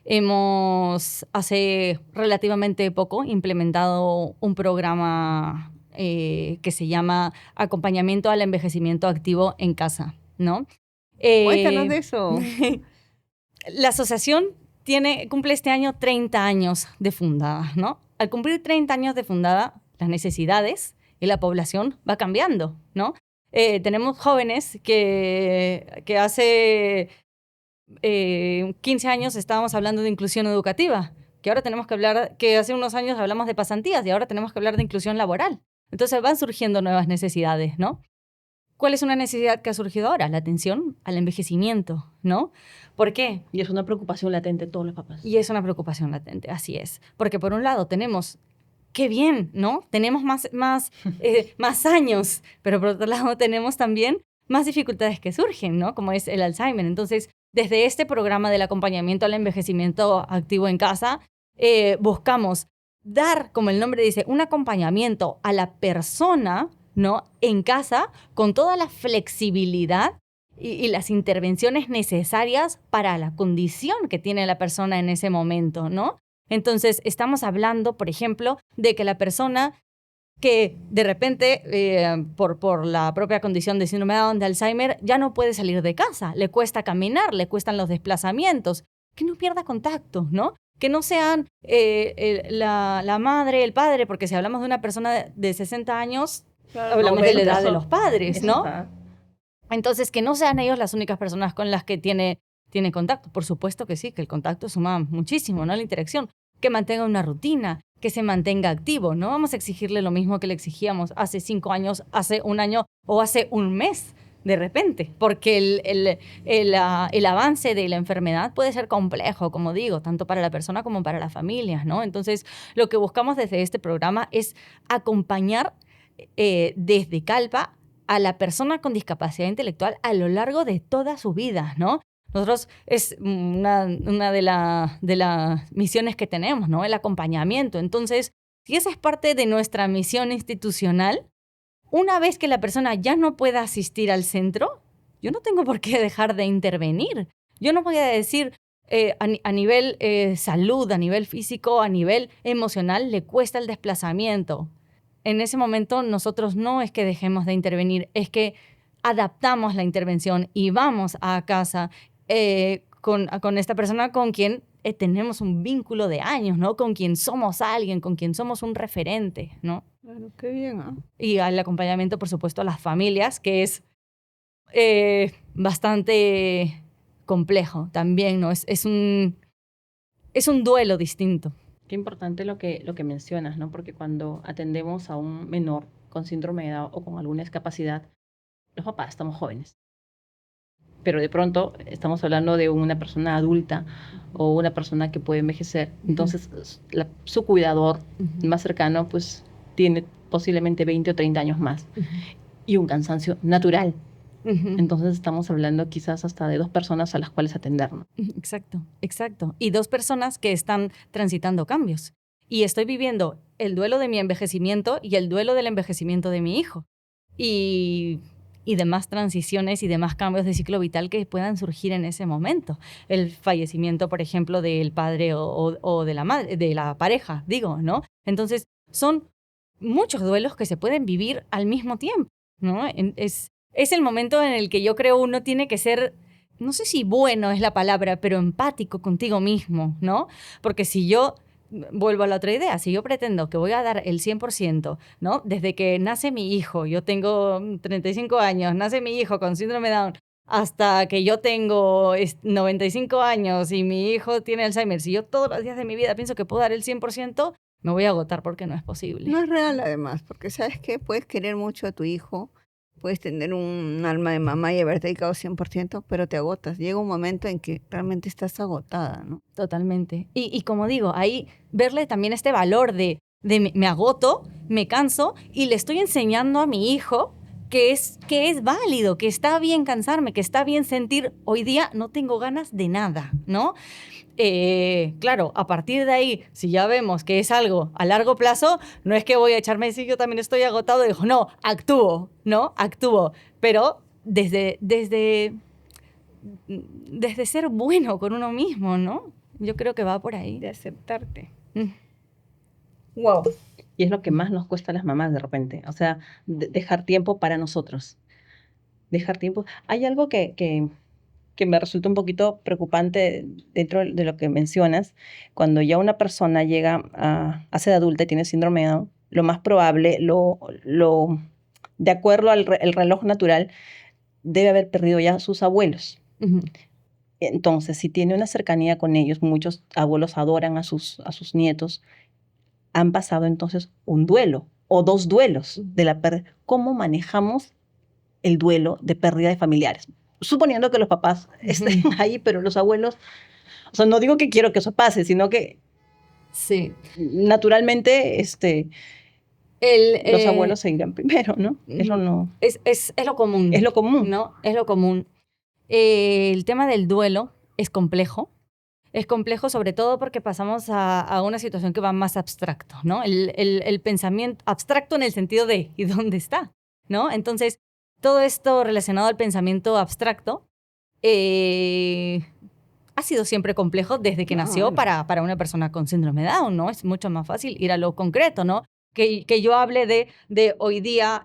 [SPEAKER 1] hemos hace relativamente poco implementado un programa que se llama Acompañamiento al Envejecimiento Activo en Casa, ¿no?
[SPEAKER 3] Cuéntanos de eso.
[SPEAKER 1] La asociación cumple este año 30 años de fundada, ¿no? Al cumplir 30 años de fundada, las necesidades y la población va cambiando, ¿no? Tenemos jóvenes que hace 15 años estábamos hablando de inclusión educativa, que ahora tenemos que hablar, que hace unos años hablamos de pasantías y ahora tenemos que hablar de inclusión laboral. Entonces van surgiendo nuevas necesidades, ¿no? ¿Cuál es una necesidad que ha surgido ahora? La atención al envejecimiento, ¿no? ¿Por qué?
[SPEAKER 4] Y es una preocupación latente de todos los papás.
[SPEAKER 1] Y es una preocupación latente, así es. Porque por un lado tenemos, qué bien, ¿no? Tenemos más años, pero por otro lado tenemos también más dificultades que surgen, ¿no? Como es el Alzheimer. Entonces, desde este programa del acompañamiento al envejecimiento activo en casa, buscamos dar, como el nombre dice, un acompañamiento a la persona, ¿no? En casa, con toda la flexibilidad y las intervenciones necesarias para la condición que tiene la persona en ese momento, ¿no? Entonces, estamos hablando, por ejemplo, de que la persona que de repente, por la propia condición de síndrome de Down, de Alzheimer, ya no puede salir de casa, le cuesta caminar, le cuestan los desplazamientos, que no pierda contacto, ¿no? Que no sean la madre, el padre, porque si hablamos de una persona de 60 años, hablamos de la edad de los padres, ¿no? Entonces, que no sean ellos las únicas personas con las que tiene contacto. Por supuesto que sí, que el contacto suma muchísimo, ¿no? La interacción. Que mantenga una rutina, que se mantenga activo. No vamos a exigirle lo mismo que le exigíamos hace 5 años, hace 1 año o hace 1 mes de repente, porque el avance de la enfermedad puede ser complejo, como digo, tanto para la persona como para las familias, ¿no? Entonces, lo que buscamos desde este programa es acompañar desde Calpa a la persona con discapacidad intelectual a lo largo de toda su vida, ¿no? Nosotros es una de las misiones que tenemos, ¿no? El acompañamiento. Entonces, si esa es parte de nuestra misión institucional, una vez que la persona ya no pueda asistir al centro, yo no tengo por qué dejar de intervenir. Yo no voy a decir a nivel salud, a nivel físico, a nivel emocional, le cuesta el desplazamiento. En ese momento nosotros no es que dejemos de intervenir, es que adaptamos la intervención y vamos a casa con esta persona con quien tenemos un vínculo de años, ¿no? Con quien somos alguien, con quien somos un referente, ¿no?
[SPEAKER 3] Claro, qué bien, ¿ah?
[SPEAKER 1] Y al acompañamiento, por supuesto, a las familias, que es bastante complejo también, ¿no? Es un duelo distinto.
[SPEAKER 4] Qué importante lo que mencionas, ¿no? Porque cuando atendemos a un menor con síndrome de Down o con alguna discapacidad, los papás estamos jóvenes. Pero de pronto estamos hablando de una persona adulta o una persona que puede envejecer. Entonces, su cuidador más cercano, pues, tiene posiblemente 20 o 30 años más. Y un cansancio natural. Entonces, estamos hablando quizás hasta de 2 personas a las cuales atender, ¿no?
[SPEAKER 1] Exacto, exacto. Y 2 personas que están transitando cambios. Y estoy viviendo el duelo de mi envejecimiento y el duelo del envejecimiento de mi hijo. Y demás transiciones y demás cambios de ciclo vital que puedan surgir en ese momento. El fallecimiento, por ejemplo, del padre o de la madre, de la pareja, digo, ¿no? Entonces, son muchos duelos que se pueden vivir al mismo tiempo, ¿no? Es el momento en el que yo creo uno tiene que ser, no sé si bueno es la palabra, pero empático contigo mismo, ¿no? Porque si yo vuelvo a la otra idea, si yo pretendo que voy a dar el 100%, ¿no? Desde que nace mi hijo, yo tengo 35 años, nace mi hijo con síndrome de Down, hasta que yo tengo 95 años y mi hijo tiene Alzheimer, si yo todos los días de mi vida pienso que puedo dar el 100%, me voy a agotar porque no es posible.
[SPEAKER 3] No es real, además, porque ¿sabes qué? Puedes querer mucho a tu hijo, puedes tener un alma de mamá y haberte dedicado 100%, pero te agotas. Llega un momento en que realmente estás agotada, ¿no?
[SPEAKER 1] Totalmente. Y como digo, ahí verle también este valor de me agoto, me canso y le estoy enseñando a mi hijo que es válido, que está bien cansarme, que está bien sentir hoy día no tengo ganas de nada, ¿no? Claro, a partir de ahí, si ya vemos que es algo a largo plazo, no es que voy a echarme decir yo también estoy agotado y digo, no, actúo, pero desde ser bueno con uno mismo, ¿no? Yo creo que va por ahí.
[SPEAKER 3] De aceptarte.
[SPEAKER 4] Wow. Y es lo que más nos cuesta a las mamás de repente, o sea, dejar tiempo para nosotros. Dejar tiempo. Hay algo que me resulta un poquito preocupante dentro de lo que mencionas, cuando ya una persona llega a ser adulta y tiene síndrome de Down, lo más probable, de acuerdo al el reloj natural, debe haber perdido ya a sus abuelos.
[SPEAKER 1] Ujú.
[SPEAKER 4] Entonces, si tiene una cercanía con ellos, muchos abuelos adoran a sus nietos, han pasado entonces un duelo o dos duelos de la pérdida. ¿Cómo manejamos el duelo de pérdida de familiares? Suponiendo que los papás estén ahí, pero los abuelos, o sea, no digo que quiero que eso pase, sino que
[SPEAKER 1] Sí.
[SPEAKER 4] naturalmente los abuelos se irán primero, ¿no? Eso
[SPEAKER 1] Ujú.
[SPEAKER 4] no
[SPEAKER 1] Es lo común.
[SPEAKER 4] es lo común.
[SPEAKER 1] ¿No? Es lo común. El tema del duelo es complejo. Es complejo sobre todo porque pasamos a una situación que va más abstracto, ¿no? El pensamiento abstracto en el sentido de ¿y dónde está? ¿No? Entonces, todo esto relacionado al pensamiento abstracto ha sido siempre complejo desde que nació para una persona con síndrome de Down, ¿no? Es mucho más fácil ir a lo concreto, ¿no? Que yo hable de hoy día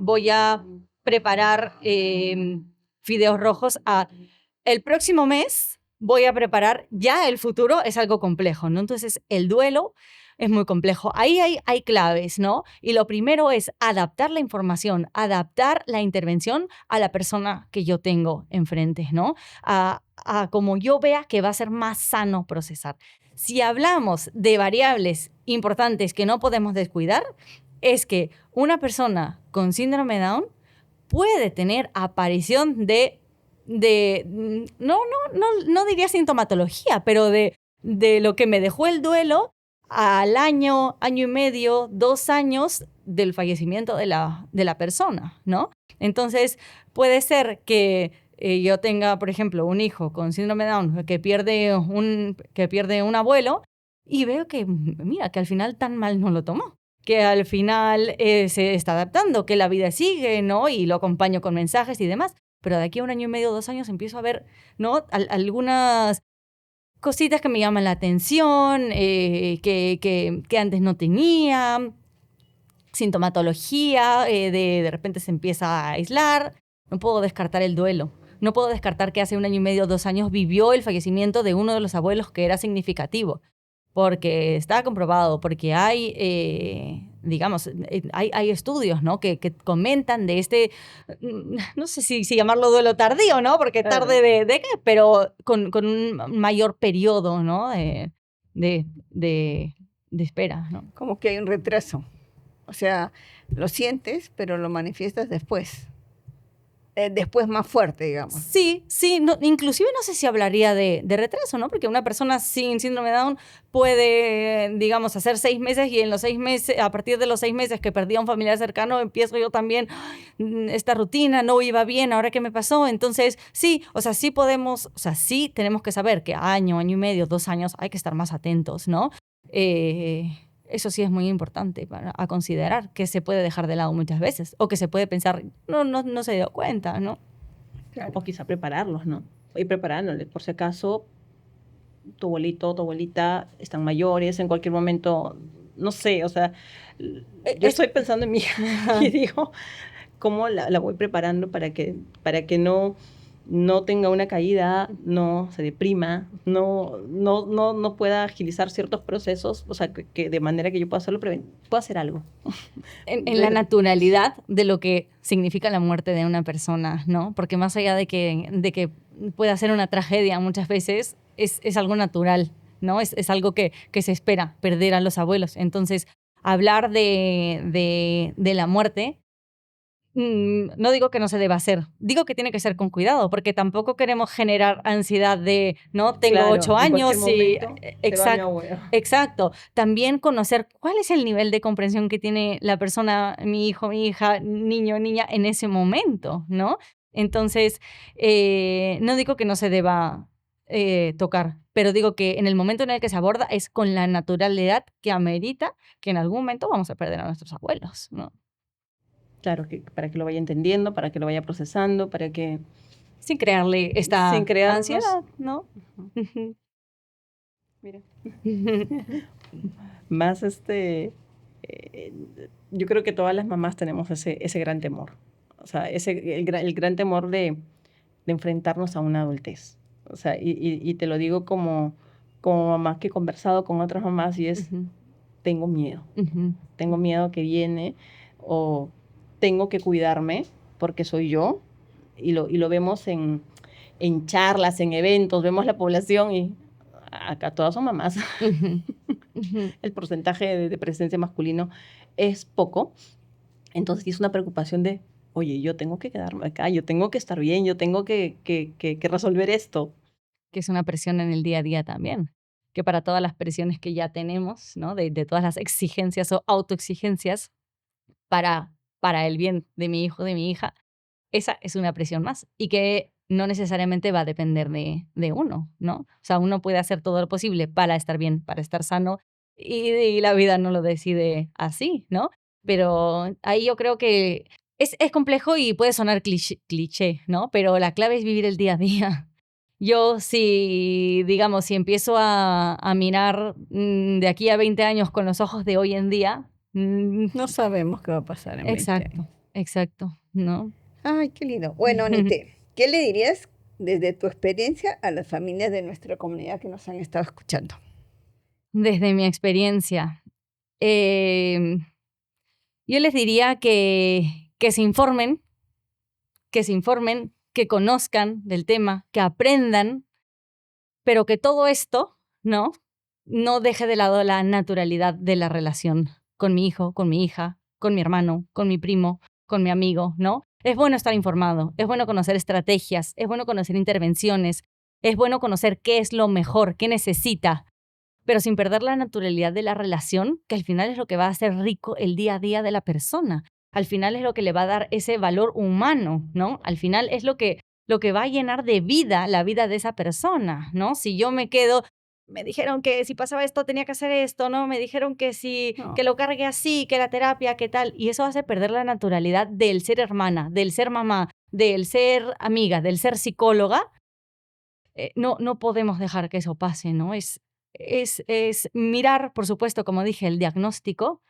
[SPEAKER 1] voy a preparar fideos rojos el próximo mes voy a preparar, ya el futuro es algo complejo, ¿no? Entonces, el duelo es muy complejo. Ahí hay claves, ¿no? Y lo primero es adaptar la información, adaptar la intervención a la persona que yo tengo enfrente, ¿no? A como yo vea que va a ser más sano procesar. Si hablamos de variables importantes que no podemos descuidar, es que una persona con síndrome de Down puede tener aparición no diría sintomatología, pero de lo que me dejó el duelo al año y medio, 2 años del fallecimiento de la persona, ¿no? Entonces, puede ser que yo tenga, por ejemplo, un hijo con síndrome de Down que pierde un abuelo y veo que, mira, que al final tan mal no lo tomó, que al final se está adaptando, que la vida sigue, ¿no? Y lo acompaño con mensajes y demás. Pero de aquí a 1 año y medio, 2 años, empiezo a ver, ¿no? Algunas cositas que me llaman la atención, que antes no tenía, sintomatología, de repente se empieza a aislar. No puedo descartar el duelo. No puedo descartar que hace 1 año y medio, 2 años vivió el fallecimiento de uno de los abuelos que era significativo. Porque está comprobado, porque hay, digamos, hay estudios, ¿no? que comentan de no sé si llamarlo duelo tardío, ¿no? Porque tarde de qué, pero con un mayor periodo, ¿no? De espera, ¿no?
[SPEAKER 3] Como que hay un retraso. O sea, lo sientes, pero lo manifiestas después. Después más fuerte, digamos.
[SPEAKER 1] Sí, no, inclusive no sé si hablaría de retraso, ¿no? Porque una persona sin síndrome de Down puede, digamos, hacer 6 meses y en los 6 meses, a partir de los 6 meses que perdí a un familiar cercano, empiezo yo también esta rutina, no iba bien, ¿ahora qué me pasó? Entonces, sí, o sea, sí tenemos que saber que año y medio, 2 años hay que estar más atentos, ¿no? Eso sí es muy importante a considerar, que se puede dejar de lado muchas veces o que se puede pensar, no se dio cuenta, ¿no?
[SPEAKER 3] Claro.
[SPEAKER 4] O quizá prepararlos, ¿no? Ir preparándoles, por si acaso tu abuelito, tu abuelita están mayores, en cualquier momento, no sé, o sea, yo estoy pensando en mi hija y digo, ¿cómo la voy preparando para que no tenga una caída, no se deprima, no pueda agilizar ciertos procesos, o sea, que de manera que yo pueda pueda hacer algo?
[SPEAKER 1] En la naturalidad de lo que significa la muerte de una persona, ¿no? Porque más allá de que pueda ser una tragedia muchas veces, es algo natural, ¿no? Es algo que se espera, perder a los abuelos. Entonces, hablar de la muerte, no digo que no se deba hacer, digo que tiene que ser con cuidado, porque tampoco queremos generar ansiedad de, ¿no? Tengo
[SPEAKER 4] Claro,
[SPEAKER 1] 8
[SPEAKER 4] en
[SPEAKER 1] años
[SPEAKER 4] cualquier
[SPEAKER 1] y...
[SPEAKER 4] momento se va mi abuelo.
[SPEAKER 1] Exacto. También conocer cuál es el nivel de comprensión que tiene la persona, mi hijo, mi hija, niño, niña, en ese momento, ¿no? Entonces, no digo que no se deba tocar, pero digo que en el momento en el que se aborda es con la naturalidad que amerita que en algún momento vamos a perder a nuestros abuelos, ¿no?
[SPEAKER 4] Claro, para que lo vaya entendiendo, para que lo vaya procesando, para que...
[SPEAKER 1] Sin crearle esta
[SPEAKER 4] Sin crearnos...
[SPEAKER 1] ansiedad, ¿no?
[SPEAKER 4] Mira. Más yo creo que todas las mamás tenemos ese gran temor. O sea, el gran temor de enfrentarnos a una adultez. O sea, y te lo digo como mamá que he conversado con otras mamás y es, tengo miedo.
[SPEAKER 1] Ujú.
[SPEAKER 4] Tengo miedo que viene o tengo que cuidarme porque soy yo. Y lo vemos en charlas, en eventos, vemos la población y acá todas son mamás.
[SPEAKER 1] Ujú. Ujú.
[SPEAKER 4] El porcentaje de presencia masculino es poco. Entonces es una preocupación de, oye, yo tengo que quedarme acá, yo tengo que estar bien, yo tengo que resolver esto.
[SPEAKER 1] Que es una presión en el día a día también, que para todas las presiones que ya tenemos, ¿no? De todas las exigencias o autoexigencias para el bien de mi hijo, de mi hija, esa es una presión más y que no necesariamente va a depender de uno, ¿no? O sea, uno puede hacer todo lo posible para estar bien, para estar sano y la vida no lo decide así, ¿no? Pero ahí yo creo que es complejo y puede sonar cliché, ¿no? Pero la clave es vivir el día a día. Yo si, digamos, si empiezo a mirar de aquí a 20 años con los ojos de hoy en día,
[SPEAKER 3] No sabemos qué va a pasar en 20 años.
[SPEAKER 1] exacto, ¿no?
[SPEAKER 3] Ay, qué lindo. Bueno, Anite, ¿qué le dirías desde tu experiencia a las familias de nuestra comunidad que nos han estado escuchando?
[SPEAKER 1] Desde mi experiencia, eh, yo les diría que se informen, que conozcan del tema, que aprendan, pero que todo esto, ¿no? No deje de lado la naturalidad de la relación con mi hijo, con mi hija, con mi hermano, con mi primo, con mi amigo, ¿no? Es bueno estar informado, es bueno conocer estrategias, es bueno conocer intervenciones, es bueno conocer qué es lo mejor, qué necesita, pero sin perder la naturalidad de la relación, que al final es lo que va a hacer rico el día a día de la persona. Al final es lo que le va a dar ese valor humano, ¿no? Al final es lo que va a llenar de vida la vida de esa persona, ¿no? Si yo me quedo, me dijeron que si pasaba esto tenía que hacer esto, ¿no? Me dijeron que si,
[SPEAKER 3] No.
[SPEAKER 1] que lo cargue así, que la terapia, qué tal, y eso hace perder la naturalidad del ser hermana, del ser mamá, del ser amiga, del ser psicóloga. No podemos dejar que eso pase, ¿no? Es mirar, por supuesto, como dije, el diagnóstico,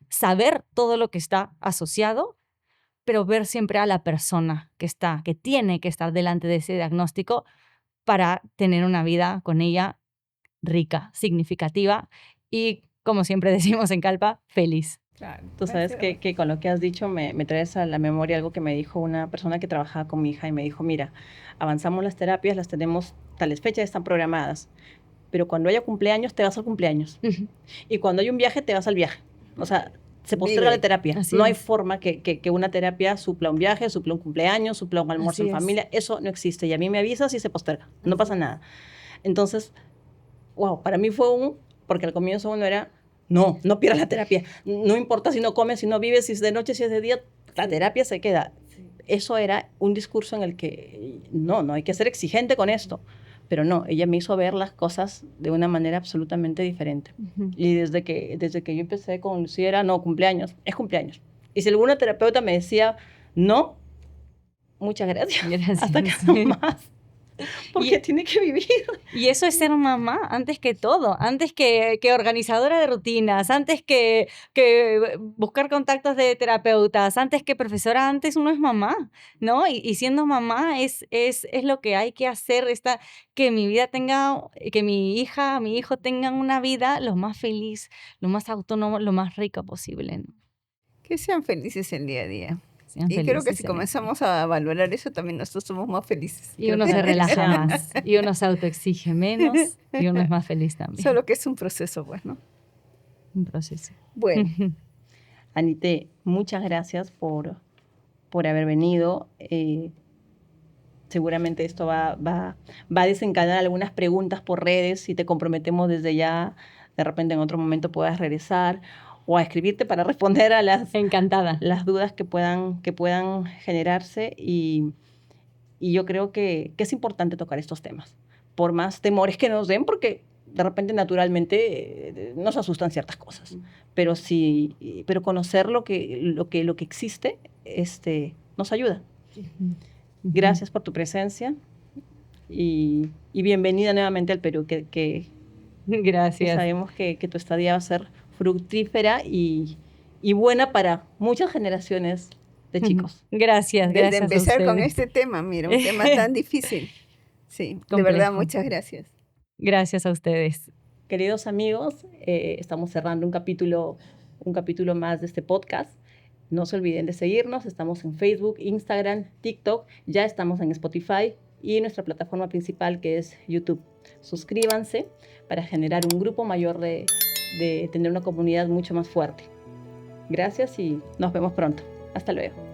[SPEAKER 1] saber todo lo que está asociado, pero ver siempre a la persona que tiene que estar delante de ese diagnóstico para tener una vida con ella rica, significativa y, como siempre decimos en Calpa, feliz.
[SPEAKER 3] Claro.
[SPEAKER 4] Tú sabes que con lo que has dicho me traes a la memoria algo que me dijo una persona que trabajaba con mi hija y me dijo, mira, avanzamos las terapias, las tenemos tales fechas, están programadas, pero cuando haya cumpleaños te vas al cumpleaños y cuando hay un viaje te vas al viaje. O sea, se posterga
[SPEAKER 3] Vive.
[SPEAKER 4] la terapia.
[SPEAKER 1] Así
[SPEAKER 4] no hay
[SPEAKER 1] es.
[SPEAKER 4] forma que una terapia supla un viaje, supla un cumpleaños, supla un almuerzo
[SPEAKER 1] Así
[SPEAKER 4] en
[SPEAKER 1] es.
[SPEAKER 4] familia. Eso no existe y a mí me avisas y se posterga. No pasa nada. Entonces, wow, para mí fue porque al comienzo uno era, no pierdas la terapia, no importa si no comes, si no vives, si es de noche, si es de día, la terapia se queda. Eso era un discurso en el que no hay que ser exigente con esto, pero no, ella me hizo ver las cosas de una manera absolutamente diferente. Y desde que yo empecé con Lucía era, no, cumpleaños, es cumpleaños. Y si alguna terapeuta me decía, no, muchas gracias,
[SPEAKER 1] Gracias.
[SPEAKER 4] hasta que no más. Porque tiene que vivir.
[SPEAKER 1] Y eso es ser mamá antes que todo, antes que organizadora de rutinas, antes que buscar contactos de terapeutas, antes que profesora, antes uno es mamá, ¿no? Y siendo mamá es lo que hay que hacer, que mi vida tenga, que mi hija, mi hijo tengan una vida lo más feliz, lo más autónomo, lo más rica posible, ¿no?
[SPEAKER 3] Que sean felices el día a día.
[SPEAKER 1] Sean
[SPEAKER 3] Y creo que
[SPEAKER 1] felices
[SPEAKER 3] si
[SPEAKER 1] en
[SPEAKER 3] comenzamos a valorar eso, también nosotros somos más felices.
[SPEAKER 1] y uno se relaja más, y uno se autoexige menos, y uno es más feliz también.
[SPEAKER 3] Solo que es un proceso, pues, ¿no?
[SPEAKER 1] Un proceso.
[SPEAKER 3] Bueno,
[SPEAKER 4] Anite, muchas gracias por haber venido. Seguramente esto va a desencadenar algunas preguntas por redes. Si te comprometemos desde ya, de repente en otro momento puedas regresar o a escribirte para responder a
[SPEAKER 1] Encantada.
[SPEAKER 4] las dudas que puedan generarse. Y yo creo que es importante tocar estos temas, por más temores que nos den, porque de repente naturalmente nos asustan ciertas cosas. Pero conocer lo que existe nos ayuda. Gracias por tu presencia y bienvenida nuevamente al Perú, que
[SPEAKER 1] Gracias.
[SPEAKER 4] sabemos que tu estadía va a ser fructífera y buena para muchas generaciones de chicos.
[SPEAKER 1] Gracias,
[SPEAKER 3] desde
[SPEAKER 1] gracias.
[SPEAKER 3] empezar
[SPEAKER 1] a
[SPEAKER 3] con
[SPEAKER 1] ustedes.
[SPEAKER 3] este tema, mira, un tema tan difícil. Sí, de
[SPEAKER 1] Complejo.
[SPEAKER 3] verdad, muchas gracias.
[SPEAKER 1] Gracias a ustedes.
[SPEAKER 4] queridos amigos, estamos cerrando un capítulo más de este podcast. No se olviden de seguirnos. Estamos en Facebook, Instagram, TikTok. Ya estamos en Spotify y nuestra plataforma principal, que es YouTube. Suscríbanse para generar un grupo mayor de tener una comunidad mucho más fuerte. Gracias y nos vemos pronto. Hasta luego.